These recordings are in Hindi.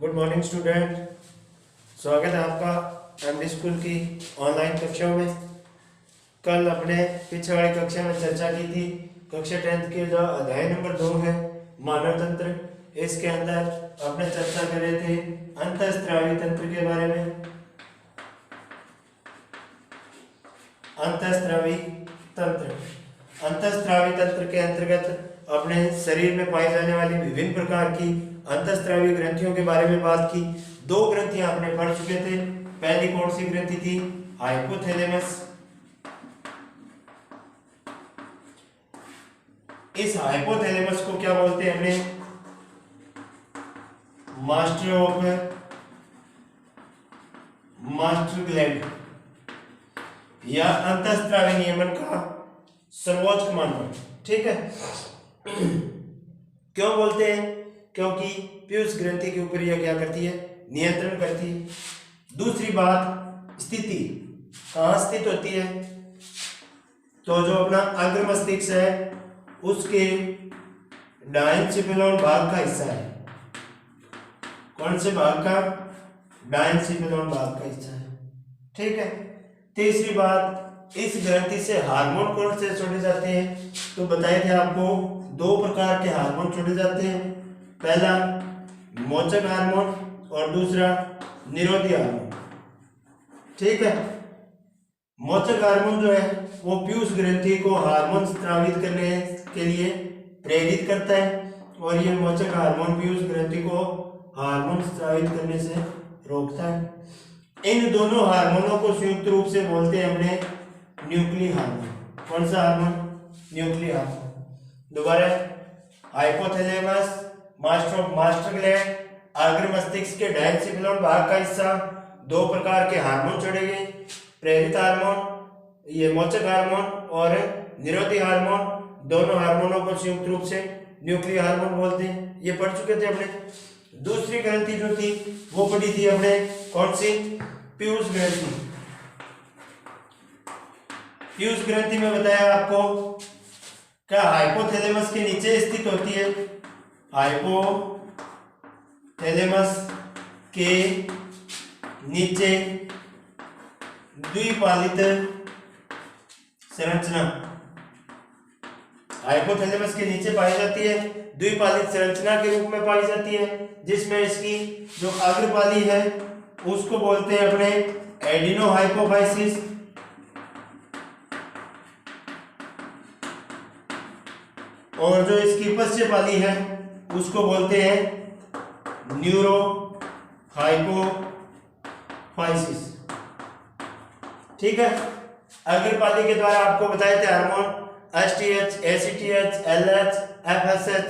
Good morning student. स्वागत है आपका एमडी स्कूल की ऑनलाइन कक्षाओं में। कल अपने पीछे वाली कक्षा में चर्चा की थी कक्षा 10th के जो अध्याय नंबर 2 है मानव तंत्र, इसके अंदर अपने चर्चा कर रहे थे अंतःस्रावी तंत्र के बारे में। अंतःस्रावी तंत्र के अंतर्गत अपने शरीर में पाई जाने वाली विभिन्न प्रकार की अंतःस्रावी ग्रंथियों के बारे में बात की। दो ग्रंथियां आपने पढ़ चुके थे। पहली कौन सी ग्रंथि थी? हाइपोथैलेमस। इस हाइपोथैलेमस को क्या बोलते हैं हमने? मास्टर ग्लैंड या अंतःस्रावी नियमन का सर्वोच्च कमांडर। ठीक है। क्यों बोलते हैं? क्योंकि पीयूष ग्रंथि के ऊपर यह क्या करती है? नियंत्रण करती है। दूसरी बात, स्थिति कहाँ स्थित होती है? तो जो अपना अग्र मस्तिष्क है उसके डायंसिफेलॉन भाग का हिस्सा है। कौन से भाग का? डायंसिफेलॉन भाग का हिस्सा है। ठीक है। तीसरी बात, इस ग्रंथि से हार्मोन कौन से छोड़े जाते हैं? तो बताए थे आपको दो प्रकार के हार्मोन छोड़े जाते हैं। पहला मोचक हार्मोन और दूसरा निरोधी हार्मोन। ठीक है। मोचक हार्मोन जो है वो पीयूष ग्रंथि को हार्मोन स्रावित करने के लिए प्रेरित करता है और ये मोचक हार्मोन पीयूष ग्रंथि को हार्मोन स्रावित करने से रोकता है। इन दोनों हार्मोनों को संयुक्त रूप से बोलते हैं हमने न्यूक्लियर हार्मोन। कौन सा हार्मोन? Nuclear hormone. दोबारा, हाइपोथैलेमस, मास्टर ग्लैंड, अग्र मस्तिष्क के डायंसिफेलॉन भाग का हिस्सा, दो प्रकार के हार्मोन छोड़े गए, प्रेरित हार्मोन, ये मोचक हार्मोन और निरोधी हार्मोन। दोनों हार्मोनों को संयुक्त रूप से न्यूक्लियर हार्मोन बोलते हैं। ये पढ़ चुके थे अपने। दूसरी ग्रंथि जो थी वो पढ़ी थी हमने, कौन सी? पीयूष ग्रंथि। पीयूष ग्रंथि में बताया आपको क्या हाइपोथैलेमस के नीचे स्थित होती है। हाइपोथैलेमस के नीचे द्विपालित संरचना, हाइपोथैलेमस के नीचे पाई जाती है, द्विपालित संरचना के रूप में पाई जाती है, जिसमें इसकी जो अग्रपाली है उसको बोलते हैं अपने एडिनोहाइपोफाइसिस और जो इसकी पश्च पाली है उसको बोलते हैं न्यूरोहाइपोफाइसिस। ठीक है। अग्रपाली के द्वारा आपको बताए थे hormone STH, ACTH, LH, FSH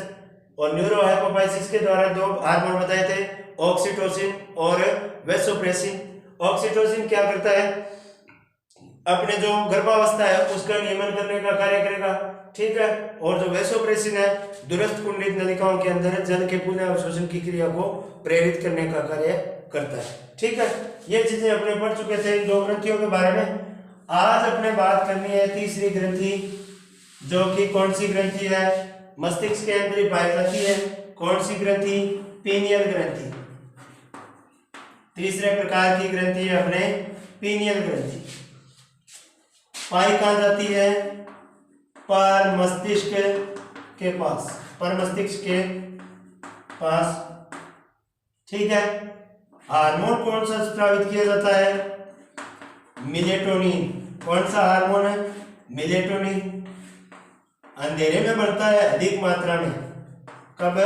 और न्यूरोहाइपोफाइसिस के द्वारा दो हार्मोन बताए थे, ऑक्सीटोसिन और वैसोप्रेसिन। ऑक्सीटोसिन क्या करता है? अपने जो गर्भावस्था है उसका नियमन करने का कार्य करेगा। ठीक है। और जो वैसोप्रेसिन है दूरस्थ कुंडलित नलिकाओं के अंदर जल के पुनः अवशोषण की क्रिया को प्रेरित करने का कार्य करता है। ठीक है। ये चीजें अपने पढ़ चुके थे इन दो ग्रंथियों के बारे में। आज अपने बात करनी है तीसरी ग्रंथि, जो कि कौन सी ग्रंथि है? मस्तिष्क के अंदर ही पाई जाती है। कौन सी ग्रंथि? पीनियल ग्रंथि। तीसरे प्रकार की ग्रंथि है अपने पीनियल ग्रंथि। पाई कहां जाती है? पर मस्तिष्क के पास, पर मस्तिष्क के पास। ठीक है। हार्मोन कौन सा स्रावित किया जाता है? मिलेटोनिन। कौन सा हार्मोन है? मिलेटोनिन। अंधेरे में बढ़ता है अधिक मात्रा में। कब?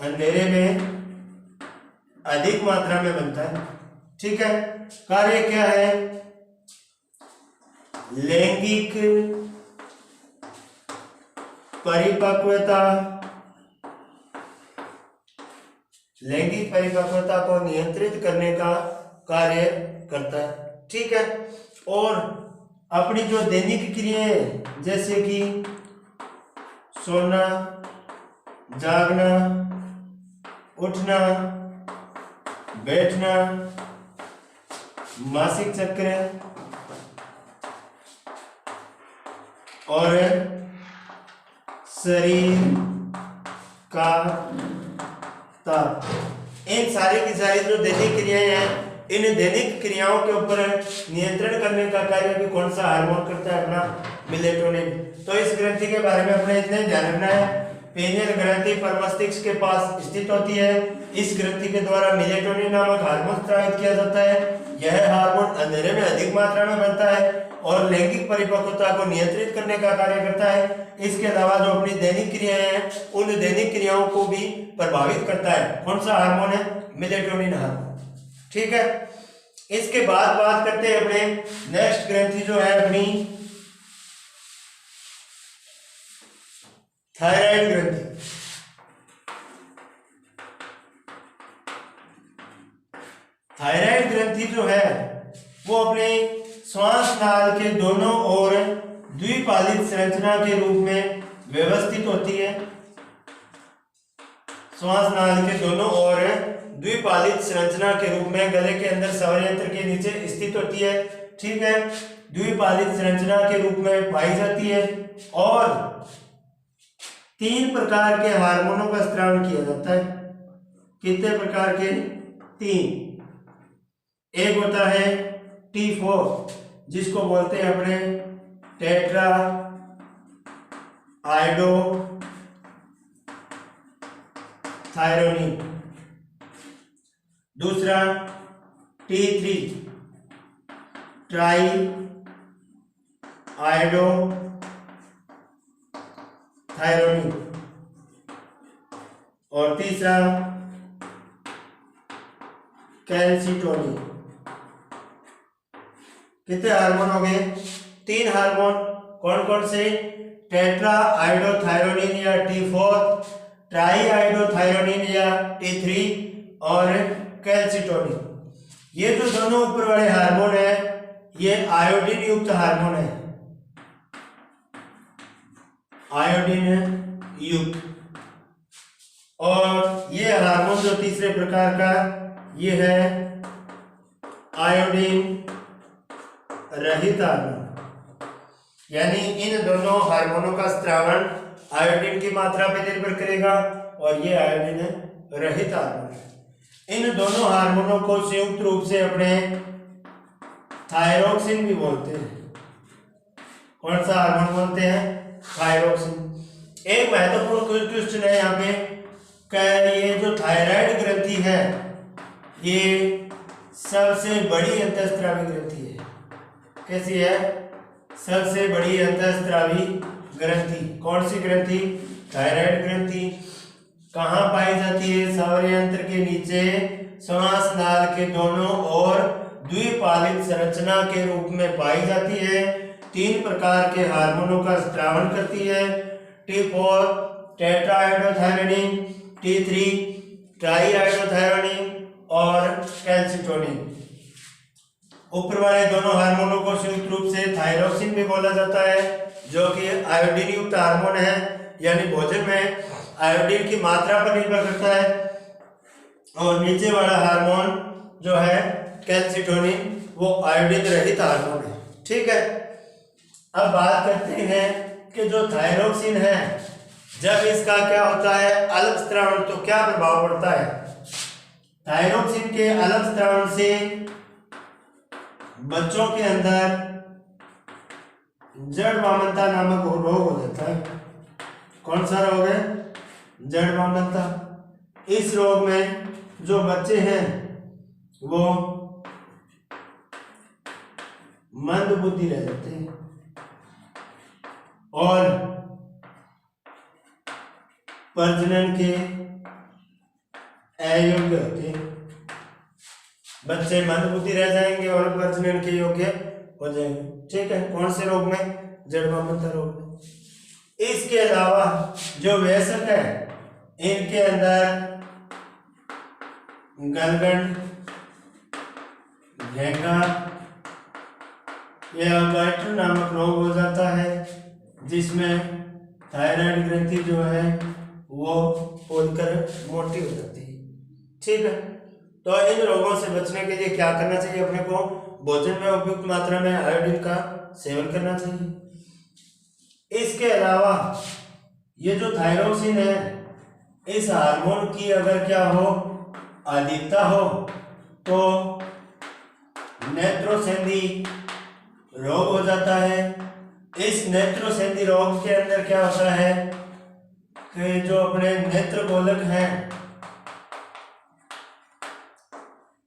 अंधेरे में अधिक मात्रा में बनता है। ठीक है। कार्य क्या है? लैंगिक परिपक्वता, लैंगिक परिपक्वता को नियंत्रित करने का कार्य करता है। ठीक है। और अपनी जो दैनिक क्रियाएं जैसे कि सोना, जागना, उठना, बैठना, मासिक चक्र और शरीर का ताप, इन सारी की सारी जो दैनिक क्रियाएं हैं, इन दैनिक क्रियाओं के ऊपर नियंत्रण करने का कार्य भी कौन सा हार्मोन करता है? अपना मेलेटोनिन। तो इस ग्रंथि के बारे में अपने इतने ध्यान रखना है। पेनियल ग्रंथि पर मस्तिष्क के पास स्थित होती है। इस ग्रंथि के द्वारा मेलेटोनिन नामक हार्मोन स्रावित किया जाता है। यह हार्मोन अंधेरे में अधिक मात्रा में बनता है और लैंगिक परिपक्वता को नियंत्रित करने का कार्य करता है। इसके अलावा जो अपनी दैनिक क्रियाएं हैं, उन दैनिक क्रियाओं को भी प्रभावित करता है। कौन सा हार्मोन है? Melatonin hormone. ठीक है, इसके बाद बात करते हैं अपने नेक्स्ट ग्रंथि जो है अपनी थायराइड ग्रंथि। थायराइड ग्रंथि जो है वो अपने श्वास नाल के दोनों ओर द्विपालित संरचना के रूप में व्यवस्थित होती है। श्वास नाल के दोनों ओर द्विपालित संरचना के रूप में गले के अंदर स्वरयंत्र के नीचे स्थित होती है। ठीक है, द्विपालित संरचना के रूप में पाई जाती है और 3 प्रकार के हार्मोनों का स्रावन किया जाता है। कितने प्रकार के? 3। एक होता है T4 जिसको बोलते हैं अपने टेट्रा आयोडो थायरोनिन। दूसरा T3 ट्राई आयोडो थायरोनिन। और तीसरा कैल्सिटोनिन। कितने हार्मोन हो गए? 3 हार्मोन। कौन कौन से? टेट्रा आयोडोथायरोनिन या T4, ट्राई आयोडोथायरोनिन या T3 और कैल्सिटोनिन। ये जो दोनों ऊपर वाले हार्मोन है ये आयोडीन युक्त हार्मोन है, आयोडीन युक्त। और ये हार्मोन जो तीसरे प्रकार का ये है आयोडीन रहित हार्मोन। यानी इन दोनों हार्मोनों का स्रावन आयोडीन की मात्रा पर निर्भर करेगा और ये आयोडीन रहित हार्मोन है। इन दोनों हार्मोनों को संयुक्त रूप से अपने थायरोक्सिन भी बोलते हैं। कौन सा हार्मोन बोलते हैं? थायरोक्सिन। एक महत्वपूर्ण क्वेश्चन है यहाँ पे, ये जो थायराइड ग्रंथि है ये सबसे बड़ी अंतःस्रावी ग्रंथि है। कैसी है? सबसे बड़ी अंतःस्रावी ग्रंथि। कौन सी ग्रंथि? थायराइड ग्रंथि। कहाँ पाई जाती है? स्वरयंत्र के नीचे श्वास नाल के दोनों ओर द्विपालित संरचना के रूप में पाई जाती है। 3 प्रकार के हार्मोनों का स्रावन करती है। T4 टेट्राआयोडोथायरोनिन, T3 ट्राईआयोडोथायरोनिन और कैल्सिटोनिन। ऊपर वाले दोनों हार्मोनों को संयुक्त रूप से थायरोक्सिन भी बोला जाता है, जो कि आयोडीन युक्त हार्मोन है, यानी भोजन में आयोडीन की मात्रा पर निर्भर करता है। और नीचे वाला हार्मोन जो है कैल्सिटोनिन वो आयोडीन रहित हार्मोन है। ठीक है, अब बात करते हैं कि जो थायरोक्सिन है जब इसका क्या होता है अलग स्रावन, तो क्या प्रभाव पड़ता है? थायरोक्सिन के अलग स्रावन से बच्चों के अंदर जड़ वामनता नामक रोग हो जाता है। कौन सा रोग है? जड़ वामनता। इस रोग में जो बच्चे हैं वो मंद बुद्धि रह जाते हैं और प्रजनन के अयोग्य होते हैं। बच्चे मंद बुद्धि रह जाएंगे और प्रजनन के योग्य हो जाएंगे। ठीक है, कौन से रोग में? जड़ वामनता रोग में। इसके अलावा जो वयस्क है इनके अंदर गलगंड, घेंगा या गाइटर नामक रोग हो जाता है, जिसमें थायराइड ग्रंथि जो है वो फूलकर मोटी हो जाती है। ठीक है, तो इन रोगों से बचने के लिए क्या करना चाहिए? अपने को भोजन में उपयुक्त मात्रा में आयोडीन का सेवन करना चाहिए। इसके अलावा ये जो थायरोक्सिन है इस हार्मोन की अगर क्या हो अधिकता हो तो नेत्रोसेंधी रोग हो जाता है। इस नेत्रोसेंधी रोग के अंदर क्या होता है कि जो अपने नेत्र गोलक हैं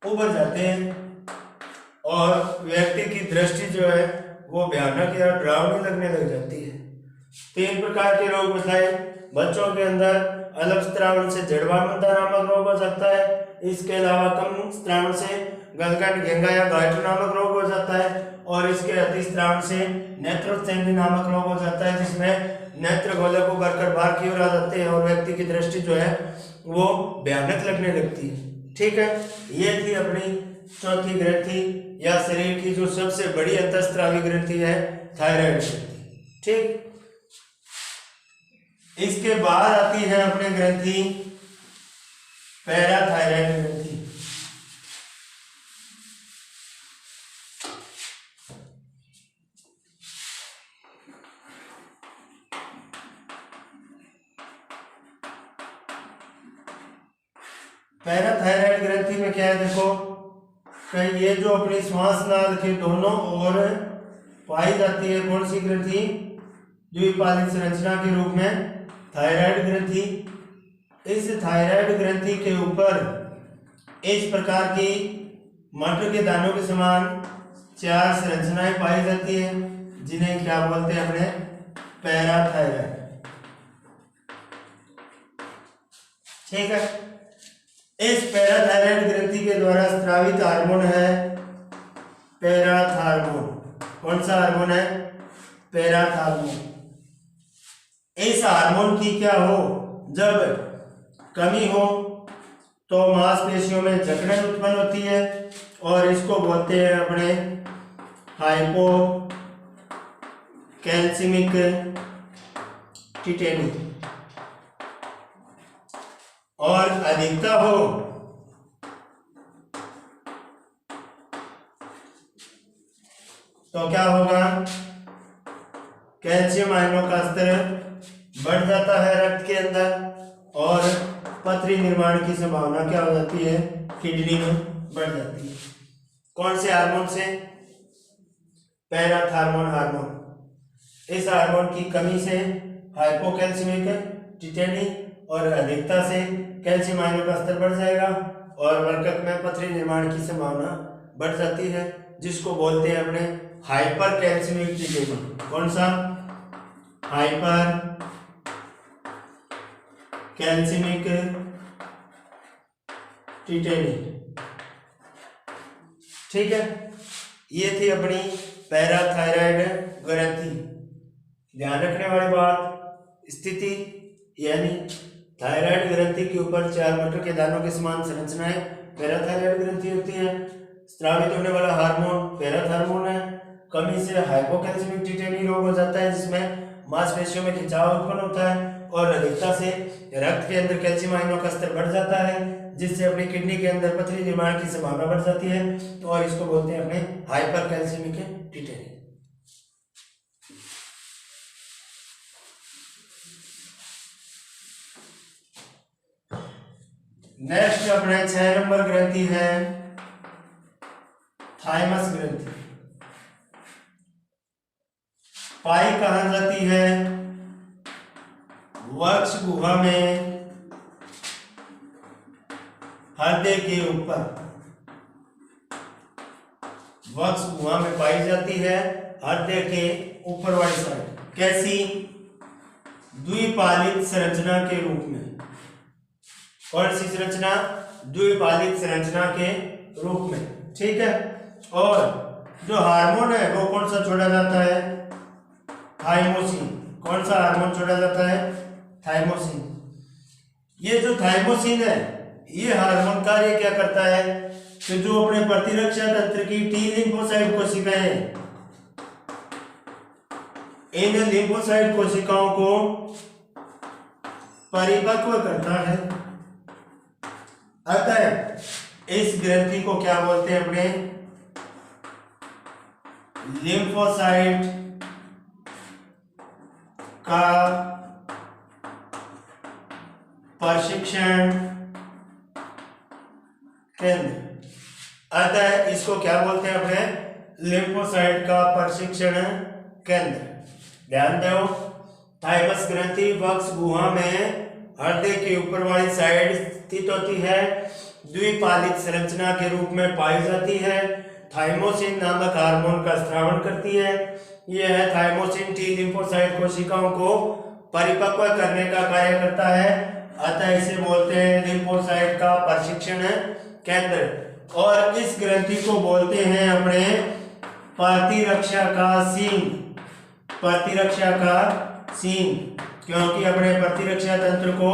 उभर जाते हैं और व्यक्ति की दृष्टि जो है वो भयानक या डरावनी लगने लग जाती है। 3 प्रकार के रोग बताए। बच्चों के अंदर अलग स्त्रावण से जड़बामता नामक रोग हो सकता है। इसके अलावा कम स्त्रावण से गलगंड घेंगा या गाइटर नामक रोग हो जाता है और इसके अति स्त्रावण से नेत्रोसेंधी नामक रोग हो जाता है, जिसमें नेत्र गोलक उभर कर बाहर की ओर आ जाते हैं और व्यक्ति की दृष्टि जो है वो भयानक लगने लगती है। ठीक है, ये थी अपनी चौथी ग्रंथि या शरीर की जो सबसे बड़ी अंतःस्रावी ग्रंथि है, थायराइड ग्रंथि। ठीक, इसके बाद आती है अपने ग्रंथि पैराथायराइड ग्रंथि। पैराथायराइड ग्रंथि में क्या है, देखो कि ये जो अपनी श्वास नाल के दोनों ओर पाई जाती है कौन सी ग्रंथि, द्विपालित संरचना के रूप में थायराइड ग्रंथि। इस थायराइड ग्रंथि के ऊपर इस प्रकार की मटर के दानों के समान 4 संरचनाएं पाई जाती है, जिन्हें क्या बोलते हैं अपने पैराथायराइड। ठीक है, इस पैराथायराइड ग्रंथि के द्वारा स्रावित हार्मोन है पैराथार्मोन। कौन सा हार्मोन है, पैराथार्मोन। इस हार्मोन की क्या हो, जब कमी हो तो मांसपेशियों में जकड़न उत्पन्न होती है और इसको बोलते हैं अपने हाइपो कैल्सिमिक टिटेनी। और अधिकता हो तो क्या होगा, कैल्शियम आयनों का स्तर बढ़ जाता है रक्त के अंदर और पथरी निर्माण की संभावना क्या हो जाती है, किडनी में बढ़ जाती है। कौन से हार्मोन से, पैराथार्मोन हार्मोन। इस हार्मोन की कमी से हाइपोकैल्सिमिक टिटेनी और अधिकता से कैल्शियम आयनों का स्तर बढ़ जाएगा और वर्कक में पथरी निर्माण की संभावना बढ़ जाती है, जिसको बोलते हैं अपने हाइपर कैल्सिमिक टिटेनी। कौन सा, हाइपर कैल्सिमिक टिटेनी। ठीक है, ये थी अपनी पैराथायराइड ग्रंथि। ध्यान रखने वाली बात, स्थिति यानी थायराइड ग्रंथि के ऊपर 4 मटर के दानों के समान संरचनाएं पैराथायराइड ग्रंथि होती है। स्रावित होने वाला हार्मोन पैराथार्मोन है। कमी से हाइपोकैल्सिमिक टिटेनी रोग हो जाता है, जिसमें मांसपेशियों में खिंचाव उत्पन्न होता है और अधिकता से रक्त के अंदर कैल्शियम आयनों का स्तर बढ़ जाता है, जिससे अपनी किडनी के अंदर पथरी निर्माण की संभावना बढ़ जाती है और इसको बोलते हैं अपने हाइपर कैल्शियमिक टिटेनी। नेक्स्ट अपने 6 नंबर ग्रंथि है थाइमस ग्रंथि। पाई कहां जाती है, वक्ष गुहा में हृदय के ऊपर। वक्ष गुहा में पाई जाती है हृदय के ऊपर वाली साइड। कैसी, द्विपालित संरचना के रूप में। कौन सी संरचना, द्विपालित संरचना के रूप में। ठीक है, और जो हार्मोन है वो कौन सा छोड़ा जाता है, थाइमोसिन। कौन सा हार्मोन छोड़ा जाता है, थाइमोसिन। ये जो थाइमोसिन है ये हार्मोन कार्य क्या करता है कि जो अपने प्रतिरक्षा तंत्र की टी लिम्फोसाइट कोशिकाएं, इन लिम्फोसाइट कोशिकाओं को परिपक्व करता है। अतः इस ग्रंथि को क्या बोलते हैं अपने, लिम्फोसाइट का प्रशिक्षण केंद्र। अतः इसको क्या बोलते हैं अपने, लिम्फोसाइट का प्रशिक्षण केंद्र। ध्यान दो, थाइमस ग्रंथि वक्ष गुहा में हृदय की ऊपर वाली साइड स्थित होती है, द्विपालित संरचना के रूप में पाई जाती है, थाइमोसिन नामक हार्मोन का स्रावन करती है। यह थाइमोसिन टी लिम्फोसाइट कोशिकाओं को परिपक्व करने का कार्य करता है, अतः इसे बोलते हैं लिम्फोसाइट का प्रशिक्षण केंद्र। और इस ग्रंथि को बोलते हैं अपने प्रतिरक्षा का सींग, प्रतिरक्षा का सींग, क्योंकि अपने प्रतिरक्षा तंत्र को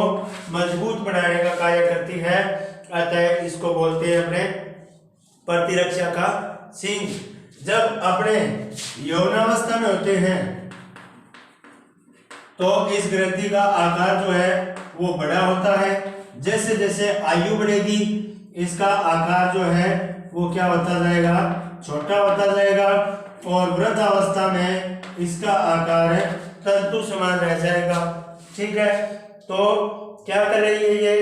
मजबूत बनाने का कार्य करती है, अतः इसको बोलते हैं अपने प्रतिरक्षा का सींग। जब अपने यौनावस्था में होते हैं तो इस ग्रंथि का आकार जो है वो बड़ा होता है, जैसे जैसे आयु बढ़ेगी इसका आकार जो है वो क्या होता जाएगा, छोटा होता जाएगा, और वृद्धावस्था में इसका आकार तंतु समान रह जाएगा। ठीक है, तो क्या कर रही है ये,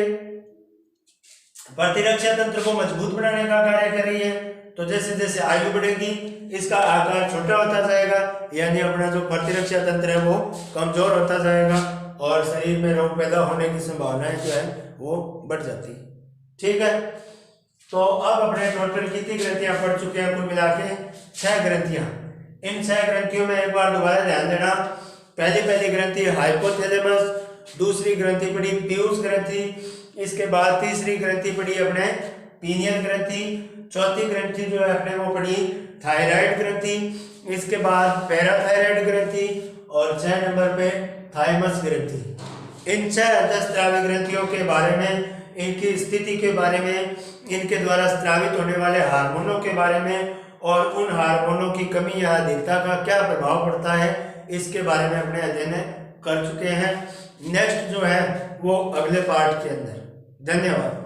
प्रतिरक्षा तंत्र को मजबूत बनाने का कार्य कर रही है। तो जैसे जैसे आयु बढ़ेगी इसका आकार छोटा होता जाएगा, यानी अपना जो प्रतिरक्षा तंत्र है वो कमजोर होता जाएगा और शरीर में रोग पैदा होने की संभावनाएं जो है वो बढ़ जाती है। ठीक है, तो अब अपने टोटल कितनी ग्रंथियां पढ़ चुके हैं, कुल मिला के 6 ग्रंथियां। इन 6 ग्रंथियों में एक बार दोबारा ध्यान देना, पहली ग्रंथि हाइपोथैलेमस, दूसरी ग्रंथि पड़ी पीयूष ग्रंथि, इसके बाद तीसरी ग्रंथि पड़ी अपने पीनियल ग्रंथि, चौथी ग्रंथि जो है अपने वो पड़ी थायराइड ग्रंथि, इसके बाद पैराथायराइड ग्रंथि और 6 नंबर पे थाइमस ग्रंथि। इन 6 अंतःस्रावी ग्रंथियों के बारे में, इनकी स्थिति के बारे में, इनके द्वारा स्रावित होने वाले हार्मोनों के बारे में और उन हार्मोनों की कमी या अधिकता का क्या प्रभाव पड़ता है इसके बारे में अपने अध्ययन कर चुके हैं। नेक्स्ट जो है वो अगले पार्ट के अंदर। धन्यवाद।